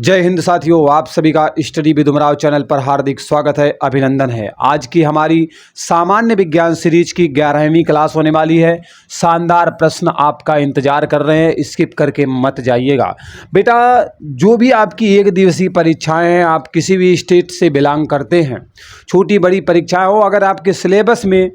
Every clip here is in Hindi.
जय हिंद साथियों, आप सभी का स्टडी विद उमराव चैनल पर हार्दिक स्वागत है, अभिनंदन है। आज की हमारी सामान्य विज्ञान सीरीज की 11वीं क्लास होने वाली है। शानदार प्रश्न आपका इंतजार कर रहे हैं, स्किप करके मत जाइएगा। बेटा, जो भी आपकी एक दिवसीय परीक्षाएं हैं, आप किसी भी स्टेट से बिलोंग करते हैं, छोटी बड़ी परीक्षाएं हो, अगर आपके सिलेबस में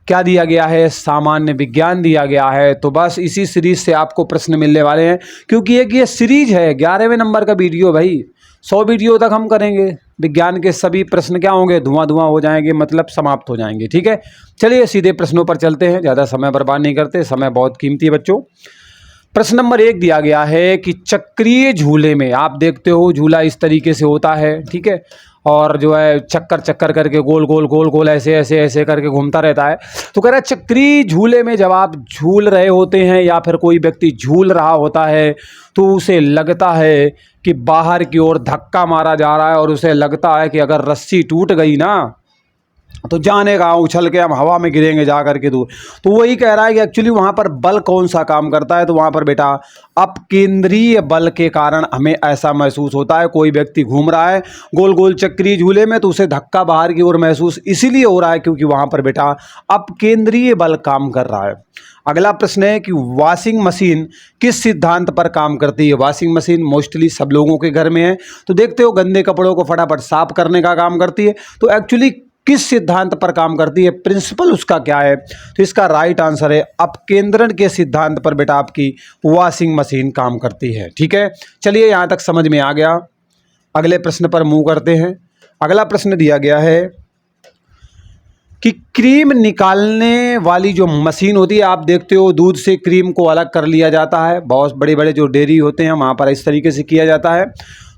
क्या दिया गया है, सामान्य विज्ञान दिया गया है, तो बस इसी सीरीज से आपको प्रश्न मिलने वाले हैं। क्योंकि एक ये सीरीज है, 11वें नंबर का वीडियो भाई, 100 वीडियो तक हम करेंगे। विज्ञान के सभी प्रश्न क्या होंगे, धुआं धुआं हो जाएंगे, मतलब समाप्त हो जाएंगे। ठीक है, चलिए सीधे प्रश्नों पर चलते हैं, ज़्यादा समय बर्बाद नहीं करते, समय बहुत कीमती है बच्चों। प्रश्न नंबर 1 दिया गया है कि चक्रीय झूले में, आप देखते हो झूला इस तरीके से होता है, ठीक है, और जो है चक्कर चक्कर करके गोल गोल गोल गोल ऐसे ऐसे ऐसे करके घूमता रहता है। तो कह रहा है चक्रीय झूले में जब आप झूल रहे होते हैं या फिर कोई व्यक्ति झूल रहा होता है, तो उसे लगता है कि बाहर की ओर धक्का मारा जा रहा है, और उसे लगता है कि अगर रस्सी टूट गई ना तो जाने का उछल के हम हवा में गिरेंगे जा करके दूर। तो वही कह रहा है कि एक्चुअली वहाँ पर बल कौन सा काम करता है, तो वहाँ पर बेटा अपकेंद्रीय बल के कारण हमें ऐसा महसूस होता है। कोई व्यक्ति घूम रहा है गोल गोल चक्रीय झूले में, तो उसे धक्का बाहर की ओर महसूस इसीलिए हो रहा है क्योंकि वहाँ पर बेटा अपकेंद्रीय बल काम कर रहा है। अगला प्रश्न है कि वॉशिंग मशीन किस सिद्धांत पर काम करती है। वॉशिंग मशीन मोस्टली सब लोगों के घर में है, तो देखते हो गंदे कपड़ों को फटाफट साफ करने का काम करती है। तो एक्चुअली किस सिद्धांत पर काम करती है, प्रिंसिपल उसका क्या है, तो इसका राइट आंसर है अपकेंद्रण के सिद्धांत पर बेटा आपकी वॉशिंग मशीन काम करती है। ठीक है, चलिए यहाँ तक समझ में आ गया। अगले प्रश्न पर मूव करते हैं। अगला प्रश्न दिया गया है कि क्रीम निकालने वाली जो मशीन होती है, आप देखते हो दूध से क्रीम को अलग कर लिया जाता है। बहुत बड़े बड़े जो डेयरी होते हैं वहाँ पर इस तरीके से किया जाता है।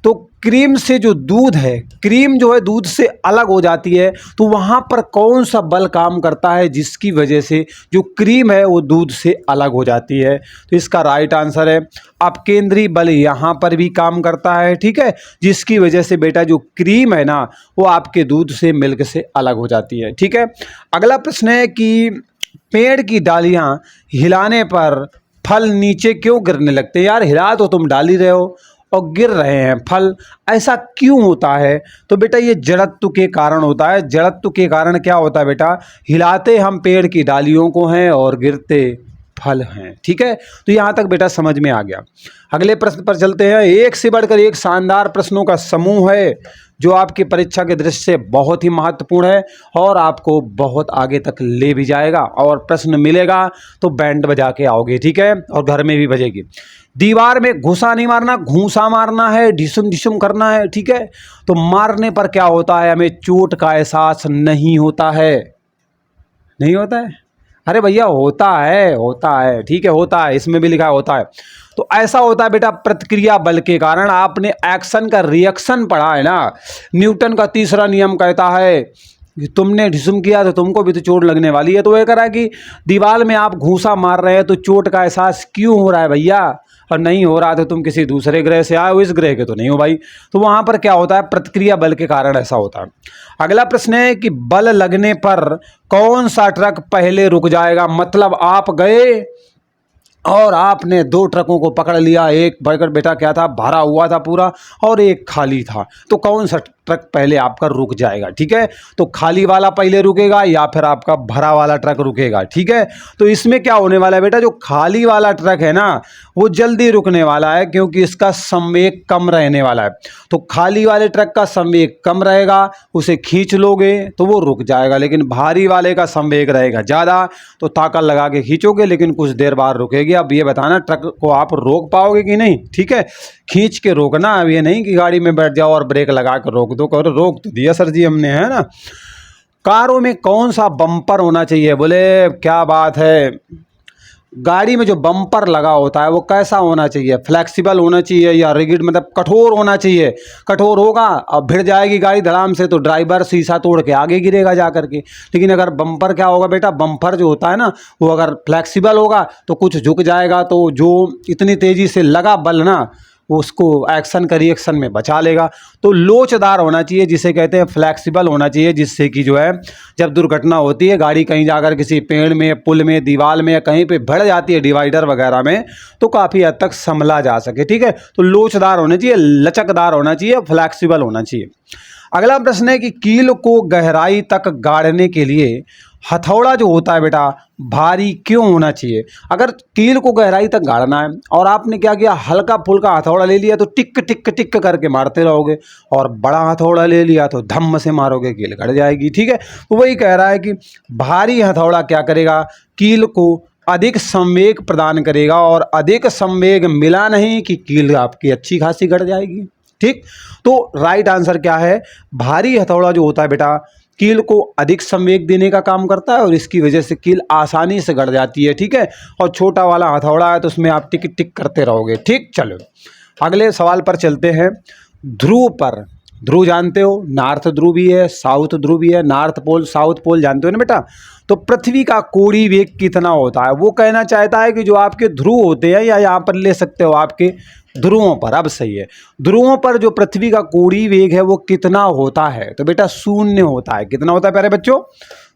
तो क्रीम से जो दूध है, क्रीम जो है दूध से अलग हो जाती है, तो वहाँ पर कौन सा बल काम करता है जिसकी वजह से जो क्रीम है वो दूध से अलग हो जाती है। तो इसका राइट आंसर है अपकेंद्री बल यहाँ पर भी काम करता है। ठीक है, जिसकी वजह से बेटा जो क्रीम है ना वो आपके दूध से, मिल्क से अलग हो जाती है। ठीक है, अगला प्रश्न है कि पेड़ की डालियाँ हिलाने पर फल नीचे क्यों गिरने लगते हैं। यार हिला तो तुम डाल ही रहे हो और गिर रहे हैं फल, ऐसा क्यों होता है। तो बेटा ये जड़त्व के कारण होता है। जड़त्व के कारण क्या होता है बेटा, हिलाते हम पेड़ की डालियों को हैं और गिरते फल हैं। ठीक है, तो यहाँ तक बेटा समझ में आ गया। अगले प्रश्न पर चलते हैं। एक से बढ़कर एक शानदार प्रश्नों का समूह है जो आपकी परीक्षा के दृष्टि से बहुत ही महत्वपूर्ण है और आपको बहुत आगे तक ले भी जाएगा। और प्रश्न मिलेगा तो बैंड बजा के आओगे, ठीक है, और घर में भी बजेगी। दीवार में घुसा नहीं मारना, घूंसा मारना है, ढिसुम ढिसुम करना है। ठीक है, तो मारने पर क्या होता है, हमें चोट का एहसास नहीं होता है। नहीं होता है, अरे भैया होता है, ठीक है, होता है, इसमें भी लिखा होता है। तो ऐसा होता है बेटा प्रतिक्रिया बल के कारण। आपने एक्शन का रिएक्शन पढ़ा है ना, न्यूटन का तीसरा नियम कहता है तुमने ढिसुम किया तो तुमको भी तो चोट लगने वाली है। तो ये कह रहा है कि दीवार में आप घूंसा मार रहे हैं तो चोट का एहसास क्यों हो रहा है भैया, और नहीं हो रहा तो तुम किसी दूसरे ग्रह से आए हो, इस ग्रह के तो नहीं हो भाई। तो वहाँ पर क्या होता है, प्रतिक्रिया बल के कारण ऐसा होता है। अगला प्रश्न है कि बल लगने पर कौन सा ट्रक पहले रुक जाएगा। मतलब आप गए और आपने 2 ट्रकों को पकड़ लिया, एक बरकर बेटा क्या था, भरा हुआ था पूरा, और एक खाली था, तो कौन सा ट्रक पहले आपका रुक जाएगा। ठीक है, तो खाली वाला पहले रुकेगा या फिर आपका भरा वाला ट्रक रुकेगा। ठीक है, तो इसमें क्या होने वाला है बेटा, जो खाली वाला ट्रक है ना वो जल्दी रुकने वाला है क्योंकि इसका संवेग कम रहने वाला है। तो खाली वाले ट्रक का संवेग कम रहेगा, उसे खींच लोगे तो वो रुक जाएगा, लेकिन भारी वाले का संवेग रहेगा ज़्यादा, तो ताकत लगा के खींचोगे लेकिन कुछ देर बाद रुकेगी। अब ये बताना ट्रक को आप रोक पाओगे कि नहीं। ठीक है, खींच के रोकना, अब ये नहीं कि गाड़ी में बैठ जाओ और ब्रेक लगा कर रोक दो। कहो रोक तो दिया सर जी हमने, है ना। कारों में कौन सा बम्पर होना चाहिए। बोले क्या बात है, गाड़ी में जो बम्पर लगा होता है वो कैसा होना चाहिए, फ्लेक्सिबल होना चाहिए या रिगिड, मतलब कठोर होना चाहिए। कठोर होगा अब भिड़ जाएगी गाड़ी धड़ाम से, तो ड्राइवर शीशा तोड़ के आगे गिरेगा जा करके। लेकिन अगर बम्पर क्या होगा बेटा, बम्पर जो होता है ना वो अगर फ्लेक्सिबल होगा तो कुछ झुक जाएगा, तो जो इतनी तेज़ी से लगा बल ना उसको एक्शन का रिएक्शन में बचा लेगा। तो लोचदार होना चाहिए, जिसे कहते हैं फ्लेक्सिबल होना चाहिए, जिससे कि जो है जब दुर्घटना होती है, गाड़ी कहीं जाकर किसी पेड़ में, पुल में, दीवार में या कहीं पे भिड़ जाती है डिवाइडर वगैरह में, तो काफ़ी हद तक संभला जा सके। ठीक है, तो लोचदार होना चाहिए, लचकदार होना चाहिए, फ्लेक्सिबल होना चाहिए। अगला प्रश्न है कि कील को गहराई तक गाड़ने के लिए हथौड़ा जो होता है बेटा भारी क्यों होना चाहिए। अगर कील को गहराई तक गाड़ना है और आपने क्या किया, हल्का फुल्का हथौड़ा ले लिया तो टिक टिक टिक करके मारते रहोगे, और बड़ा हथौड़ा ले लिया तो धम्म से मारोगे, कील गड़ जाएगी। ठीक है, तो वही कह रहा है कि भारी हथौड़ा क्या करेगा, कील को अधिक संवेग प्रदान करेगा, और अधिक संवेग मिला नहीं कि कील आपकी अच्छी खासी गड़ जाएगी। ठीक, तो राइट आंसर क्या है, भारी हथौड़ा जो होता है बेटा कील को अधिक संवेग देने का काम करता है, और इसकी वजह से कील आसानी से गड़ जाती है। ठीक है, और छोटा वाला हथौड़ा है तो उसमें आप टिक टिक करते रहोगे। ठीक, चलो अगले सवाल पर चलते हैं। ध्रुव पर, ध्रुव जानते हो, नॉर्थ ध्रुव भी है, साउथ ध्रुव भी है, नॉर्थ पोल साउथ पोल जानते हो ना बेटा। तो पृथ्वी का कोणीय वेग कितना होता है, वो कहना चाहता है कि जो आपके ध्रुव होते हैं, या यहाँ पर ले सकते हो आपके ध्रुवों पर, अब सही है, ध्रुवों पर जो पृथ्वी का कोणीय वेग है वो कितना होता है, तो बेटा शून्य होता है। कितना होता है प्यारे बच्चों,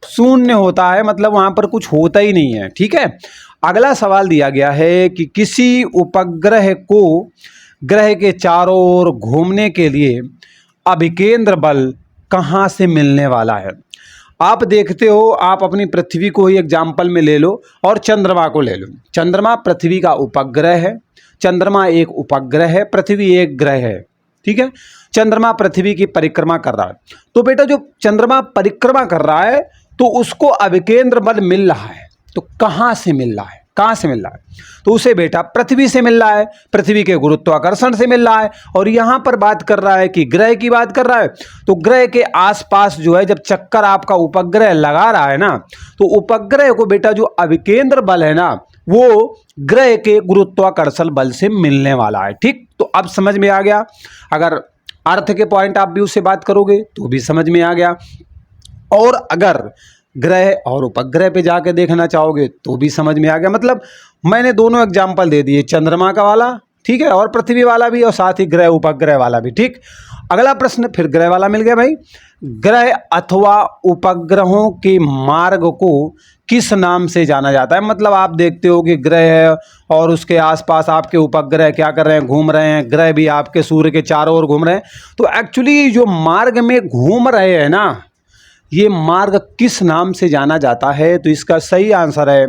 शून्य होता है, मतलब वहां पर कुछ होता ही नहीं है। ठीक है, अगला सवाल दिया गया है कि किसी उपग्रह को ग्रह के चारों ओर घूमने के लिए अभिकेंद्र बल कहाँ से मिलने वाला है। आप देखते हो, आप अपनी पृथ्वी को ही एग्जाम्पल में ले लो और चंद्रमा को ले लो। चंद्रमा पृथ्वी का उपग्रह है, चंद्रमा एक उपग्रह है, पृथ्वी एक ग्रह है। ठीक है, चंद्रमा पृथ्वी की परिक्रमा कर रहा है, तो बेटा जो चंद्रमा परिक्रमा कर रहा है तो उसको अभिकेंद्र बल मिल रहा है, तो कहाँ से मिल रहा है, कहाँ से मिल रहा है, तो उसे बेटा पृथ्वी से मिल रहा है, पृथ्वी के गुरुत्वाकर्षण से मिल रहा है। और यहाँ पर बात कर रहा है कि ग्रह की बात कर रहा है, तो ग्रह के आसपास जो है जब चक्कर आपका उपग्रह लगा रहा है ना, तो उपग्रह को बेटा जो अभिकेंद्र बल है ना, वो ग्रह के गुरुत्वाकर्षण बल से मिलने वाला है। ठीक, तो अब समझ में आ गया। अगर अर्थ के पॉइंट ऑफ व्यू से बात करोगे तो भी समझ में आ गया, और अगर ग्रह और उपग्रह पे जाके देखना चाहोगे तो भी समझ में आ गया। मतलब मैंने दोनों एग्जाम्पल दे दिए, चंद्रमा का वाला, ठीक है, और पृथ्वी वाला भी, और साथ ही ग्रह उपग्रह वाला भी। ठीक, अगला प्रश्न फिर ग्रह वाला मिल गया भाई। ग्रह अथवा उपग्रहों के मार्ग को किस नाम से जाना जाता है। मतलब आप देखते हो कि ग्रह है और उसके आसपास आपके उपग्रह क्या कर रहे हैं, घूम रहे हैं, ग्रह भी आपके सूर्य के चारों ओर घूम रहे हैं, तो एक्चुअली जो मार्ग में घूम रहे हैं ना, ये मार्ग किस नाम से जाना जाता है, तो इसका सही आंसर है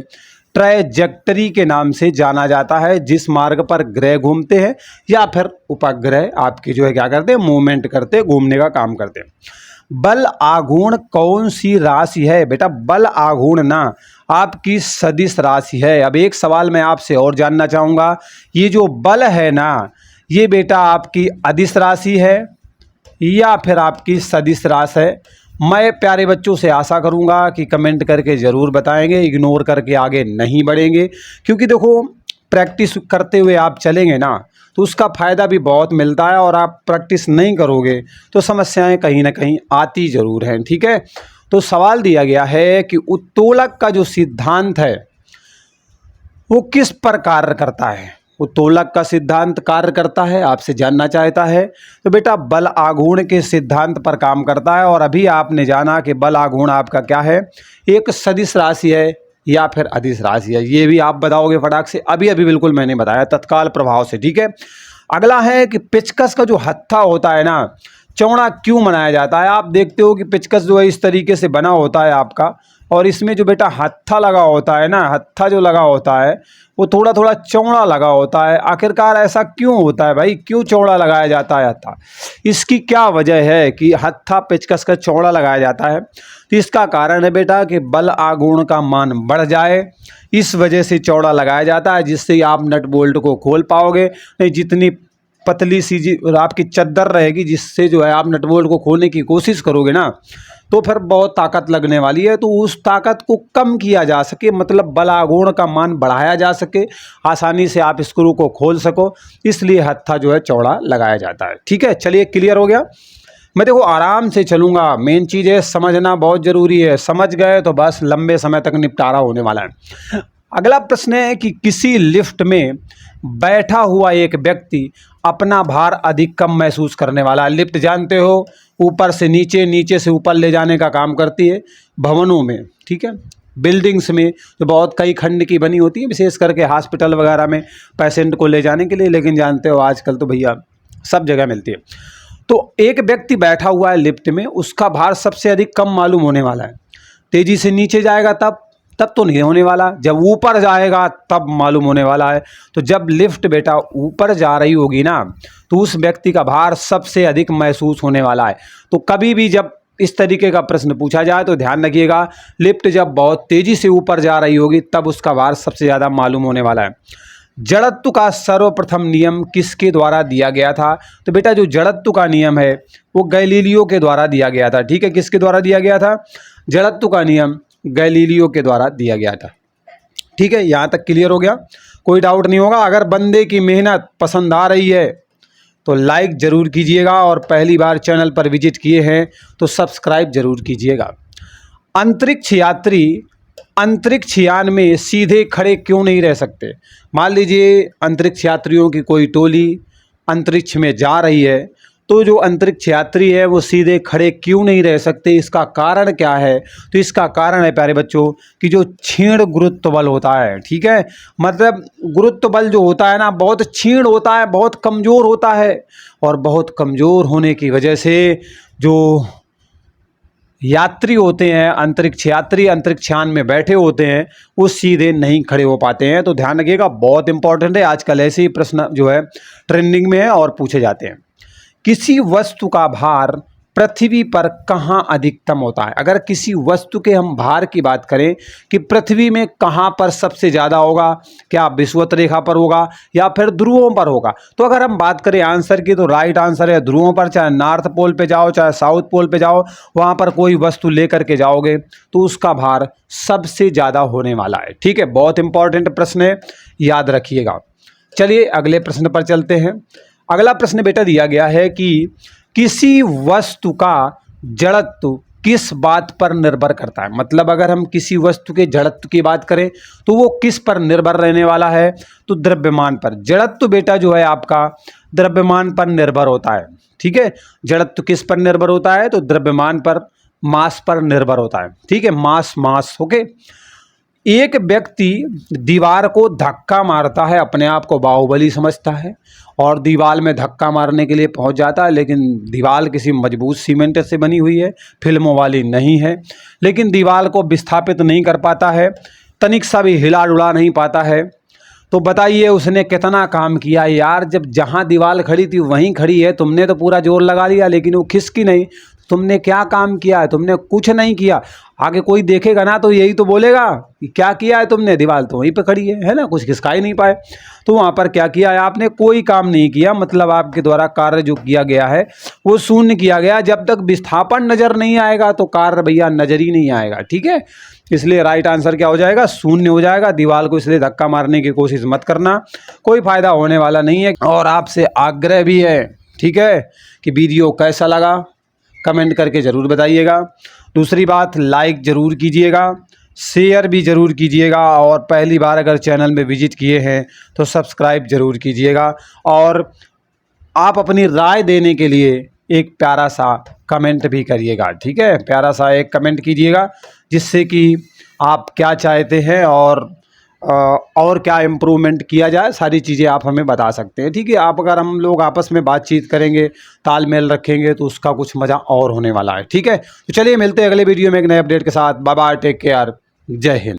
ट्रैजेक्टरी के नाम से जाना जाता है। जिस मार्ग पर ग्रह घूमते हैं या फिर उपग्रह आपके जो है क्या करते हैं, मूवमेंट करते हैं, घूमने का काम करते हैं। बल आघूर्ण कौन सी राशि है बेटा, बल आघूर्ण ना आपकी सदिश राशि है। अब एक सवाल मैं आपसे और जानना चाहूँगा, ये जो बल है ना, ये बेटा आपकी अदिश राशि है या फिर आपकी सदिश राशि है। मैं प्यारे बच्चों से आशा करूंगा कि कमेंट करके ज़रूर बताएंगे, इग्नोर करके आगे नहीं बढ़ेंगे, क्योंकि देखो प्रैक्टिस करते हुए आप चलेंगे ना तो उसका फ़ायदा भी बहुत मिलता है, और आप प्रैक्टिस नहीं करोगे तो समस्याएं कहीं ना कहीं आती ज़रूर हैं। ठीक है, तो सवाल दिया गया है कि उत्तोलक का जो सिद्धांत है वो किस पर कार्य करता है। उत्तोलक का सिद्धांत कार्य करता है, आपसे जानना चाहता है, तो बेटा बल आघूर्ण के सिद्धांत पर काम करता है। और अभी आपने जाना कि बल आघूर्ण आपका क्या है, एक सदिश राशि है या फिर अदिश राशि है, ये भी आप बताओगे फटाक से। अभी अभी बिल्कुल मैंने बताया तत्काल प्रभाव से। ठीक है, अगला है कि पेचकस का जो हत्था होता है ना, चौड़ा क्यों बनाया जाता है। आप देखते हो कि पेचकस जो है इस तरीके से बना होता है आपका, और इसमें जो बेटा हत्था लगा होता है ना, हत्था जो लगा होता है वो थोड़ा थोड़ा चौड़ा लगा होता है। आखिरकार ऐसा क्यों होता है भाई, क्यों चौड़ा लगाया जाता है हत्था, इसकी क्या वजह है कि हत्था पेचकस का चौड़ा लगाया जाता है। तो इसका कारण है बेटा कि बल आघूर्ण का मान बढ़ जाए, इस वजह से चौड़ा लगाया जाता है, जिससे आप नट बोल्ट को खोल पाओगे। नहीं, जितनी पतली सी आपकी चद्दर रहेगी जिससे जो है आप नट बोल्ट को खोलने की कोशिश करोगे ना, तो फिर बहुत ताकत लगने वाली है। तो उस ताकत को कम किया जा सके, मतलब बल आघूर्ण का मान बढ़ाया जा सके, आसानी से आप स्क्रू को खोल सको, इसलिए हत्था जो है चौड़ा लगाया जाता है। ठीक है, चलिए क्लियर हो गया। मैं देखो आराम से चलूँगा, मेन चीज़ है समझना बहुत ज़रूरी है, समझ गए तो बस लंबे समय तक निपटारा होने वाला है। अगला प्रश्न है कि किसी लिफ्ट में बैठा हुआ एक व्यक्ति अपना भार अधिक कम महसूस करने वाला है। लिफ्ट जानते हो ऊपर से नीचे, नीचे से ऊपर ले जाने का काम करती है भवनों में, ठीक है, बिल्डिंग्स में जो बहुत कई खंड की बनी होती है, विशेष करके हॉस्पिटल वगैरह में पेशेंट को ले जाने के लिए। लेकिन जानते हो आजकल तो भैया सब जगह मिलती है। तो एक व्यक्ति बैठा हुआ है लिफ्ट में, उसका भार सबसे अधिक कम मालूम होने वाला है। तेजी से नीचे जाएगा तब तो नहीं होने वाला, जब ऊपर जाएगा तब मालूम होने वाला है। तो जब लिफ्ट बेटा ऊपर जा रही होगी ना, तो उस व्यक्ति का भार सबसे अधिक महसूस होने वाला है। तो कभी भी जब इस तरीके का प्रश्न पूछा जाए तो ध्यान रखिएगा, लिफ्ट जब बहुत तेजी से ऊपर जा रही होगी तब उसका भार सबसे ज़्यादा मालूम होने वाला है। जड़त्व का सर्वप्रथम नियम किसके द्वारा दिया गया था? तो बेटा जो जड़त्व का नियम है वो गैलीलियो के द्वारा दिया गया था। ठीक है, किसके द्वारा दिया गया था? जड़त्व का नियम गैलीलियो के द्वारा दिया गया था। ठीक है, यहाँ तक क्लियर हो गया, कोई डाउट नहीं होगा। अगर बंदे की मेहनत पसंद आ रही है तो लाइक ज़रूर कीजिएगा, और पहली बार चैनल पर विजिट किए हैं तो सब्सक्राइब ज़रूर कीजिएगा। अंतरिक्ष यात्री अंतरिक्ष यान में सीधे खड़े क्यों नहीं रह सकते? मान लीजिए अंतरिक्ष यात्रियों की कोई टोली अंतरिक्ष में जा रही है, तो जो अंतरिक्ष यात्री है वो सीधे खड़े क्यों नहीं रह सकते? इसका कारण क्या है? तो इसका कारण है प्यारे बच्चों कि जो क्षीण गुरुत्व बल होता है, ठीक है, मतलब गुरुत्व बल जो होता है ना बहुत क्षीण होता है, बहुत कमज़ोर होता है, और बहुत कमज़ोर होने की वजह से जो यात्री होते हैं, अंतरिक्ष यात्री अंतरिक्ष यान में बैठे होते हैं, वो सीधे नहीं खड़े हो पाते हैं। तो ध्यान रखिएगा, बहुत इंपॉर्टेंट है, आजकल ऐसे ही प्रश्न जो है ट्रेंडिंग में है और पूछे जाते हैं। किसी वस्तु का भार पृथ्वी पर कहाँ अधिकतम होता है? अगर किसी वस्तु के हम भार की बात करें कि पृथ्वी में कहाँ पर सबसे ज़्यादा होगा, क्या विषुवत रेखा पर होगा या फिर ध्रुवों पर होगा? तो अगर हम बात करें आंसर की, तो राइट आंसर है ध्रुवों पर। चाहे नॉर्थ पोल पे जाओ चाहे साउथ पोल पे जाओ, वहाँ पर कोई वस्तु लेकर के जाओगे तो उसका भार सबसे ज़्यादा होने वाला है। ठीक है, बहुत इंपॉर्टेंट प्रश्न है, याद रखिएगा। चलिए अगले प्रश्न पर चलते हैं। अगला प्रश्न बेटा दिया गया है कि किसी वस्तु का जड़त्व किस बात पर निर्भर करता है? मतलब अगर हम किसी वस्तु के जड़त्व की बात करें तो वो किस पर निर्भर रहने वाला है? तो द्रव्यमान पर। जड़त्व बेटा जो है आपका द्रव्यमान पर निर्भर होता है। ठीक है, जड़त्व किस पर निर्भर होता है? तो द्रव्यमान पर, मास पर निर्भर होता है। ठीक है, मास। ओके, एक व्यक्ति दीवार को धक्का मारता है, अपने आप को बाहुबली समझता है और दीवार में धक्का मारने के लिए पहुंच जाता है, लेकिन दीवार किसी मजबूत सीमेंट से बनी हुई है, फिल्मों वाली नहीं है, लेकिन दीवार को विस्थापित नहीं कर पाता है, तनिक सा भी हिला डुला नहीं पाता है। तो बताइए उसने कितना काम किया यार? जब जहां दीवार खड़ी थी वहीं खड़ी है, तुमने तो पूरा जोर लगा लिया लेकिन वो खिसकी नहीं। तुमने क्या काम किया है? तुमने कुछ नहीं किया। आगे कोई देखेगा ना तो यही तो बोलेगा कि क्या किया है तुमने, दीवार तो वहीं पे खड़ी है ना, कुछ खिसका ही नहीं पाए। तो वहाँ पर क्या किया है आपने? कोई काम नहीं किया। मतलब आपके द्वारा कार्य जो किया गया है वो शून्य किया गया। जब तक विस्थापन नज़र नहीं आएगा तो कार्य भैया नज़र ही नहीं आएगा। ठीक है, इसलिए राइट आंसर क्या हो जाएगा? शून्य हो जाएगा। दीवार को इसलिए धक्का मारने की कोशिश मत करना, कोई फायदा होने वाला नहीं है। और आपसे आग्रह भी है, ठीक है, कि वीडियो कैसा लगा कमेंट करके ज़रूर बताइएगा। दूसरी बात, लाइक ज़रूर कीजिएगा, शेयर भी ज़रूर कीजिएगा, और पहली बार अगर चैनल में विजिट किए हैं तो सब्सक्राइब ज़रूर कीजिएगा। और आप अपनी राय देने के लिए एक प्यारा सा कमेंट भी करिएगा। ठीक है, प्यारा सा एक कमेंट कीजिएगा जिससे कि आप क्या चाहते हैं और क्या इम्प्रूवमेंट किया जाए, सारी चीज़ें आप हमें बता सकते हैं। ठीक है, आप अगर हम लोग आपस में बातचीत करेंगे, तालमेल रखेंगे तो उसका कुछ मज़ा और होने वाला है। ठीक है, तो चलिए मिलते हैं अगले वीडियो में एक नए अपडेट के साथ। बाय बाय, टेक केयर, जय हिंद।